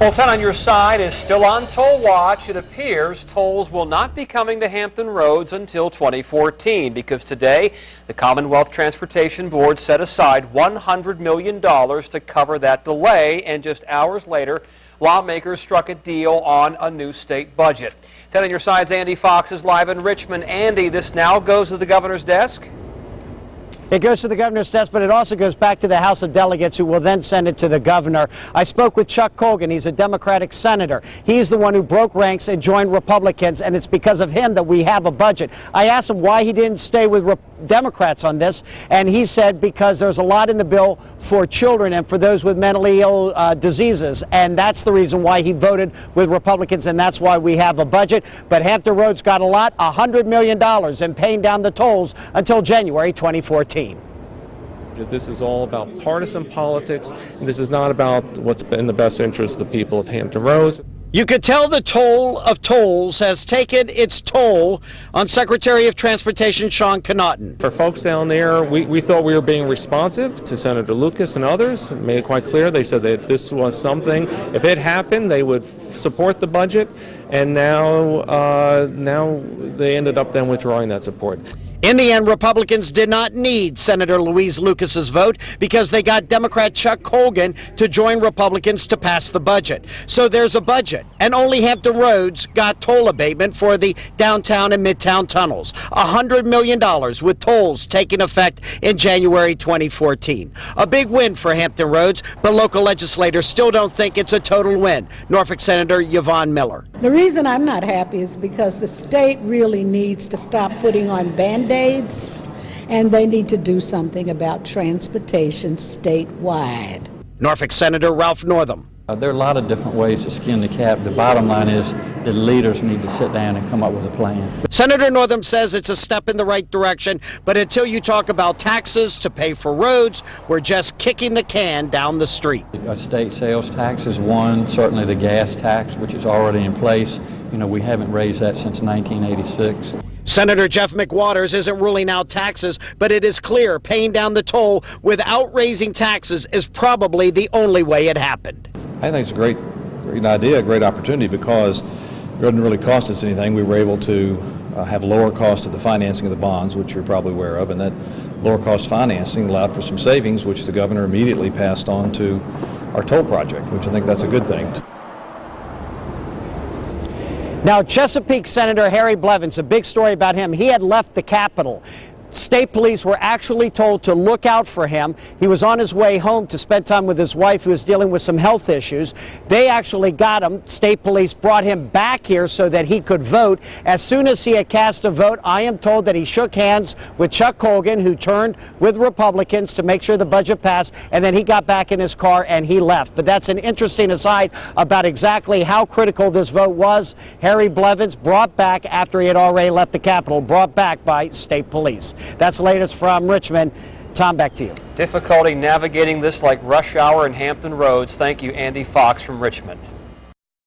Well, 10 on your side is still on toll watch. It appears tolls will not be coming to Hampton Roads until 2014 because today the Commonwealth Transportation Board set aside $100 million to cover that delay, and just hours later, lawmakers struck a deal on a new state budget. 10 on your side's Andy Fox is live in Richmond. Andy, this now goes to the governor's desk? It goes to the governor's desk, but it also goes back to the House of Delegates, who will then send it to the governor. I spoke with Chuck Colgan. He's a Democratic senator. He's the one who broke ranks and joined Republicans, and it's because of him that we have a budget. I asked him why he didn't stay with Democrats on this, and he said because there's a lot in the bill for children and for those with mentally ill diseases, and that's the reason why he voted with Republicans, and that's why we have a budget. But Hampton Roads got a lot, $100 million in paying down the tolls until January 2014. This is all about partisan politics, and this is not about what's in the best interest of the people of Hampton Roads. You could tell the toll of tolls has taken its toll on Secretary of Transportation Sean Connaughton. For folks down there, we thought we were being responsive to Senator Lucas and others. Made it quite clear. They said that this was something, if it happened, they would support the budget, and now they ended up then withdrawing that support. In the end, Republicans did not need Senator Louise Lucas's vote because they got Democrat Chuck Colgan to join Republicans to pass the budget. So there's a budget, and only Hampton Roads got toll abatement for the downtown and midtown tunnels. $100 million with tolls taking effect in January 2014. A big win for Hampton Roads, but local legislators still don't think it's a total win. Norfolk Senator Yvonne Miller. The reason I'm not happy is because the state really needs to stop putting on Band-Aids, and they need to do something about transportation statewide. Norfolk Senator Ralph Northam. There are a lot of different ways to skin the cat. The bottom line is the leaders need to sit down and come up with a plan. Senator Northam says it's a step in the right direction, but until you talk about taxes to pay for roads, we're just kicking the can down the street. A state sales tax is one, certainly the gas tax, which is already in place. You know, we haven't raised that since 1986. Senator Jeff McWaters isn't ruling out taxes, but it is clear paying down the toll without raising taxes is probably the only way it happened. I think it's a great idea, a great opportunity, because it doesn't really cost us anything. We were able to have lower cost of the financing of the bonds, which you're probably aware of, and that lower cost financing allowed for some savings, which the governor immediately passed on to our toll project, which I think that's a good thing. Now, Chesapeake Senator Harry Blevins, a big story about him. He had left the Capitol. State police were actually told to look out for him. He was on his way home to spend time with his wife, who was dealing with some health issues. They actually got him. State police brought him back here so that he could vote. As soon as he had cast a vote, I am told that he shook hands with Chuck Colgan, who turned with Republicans to make sure the budget passed, and then he got back in his car and he left. But that's an interesting aside about exactly how critical this vote was. Harry Blevins brought back after he had already left the Capitol, brought back by state police. That's the latest from Richmond. Tom, back to you. Difficulty navigating this like rush hour in Hampton Roads. Thank you, Andy Fox from Richmond.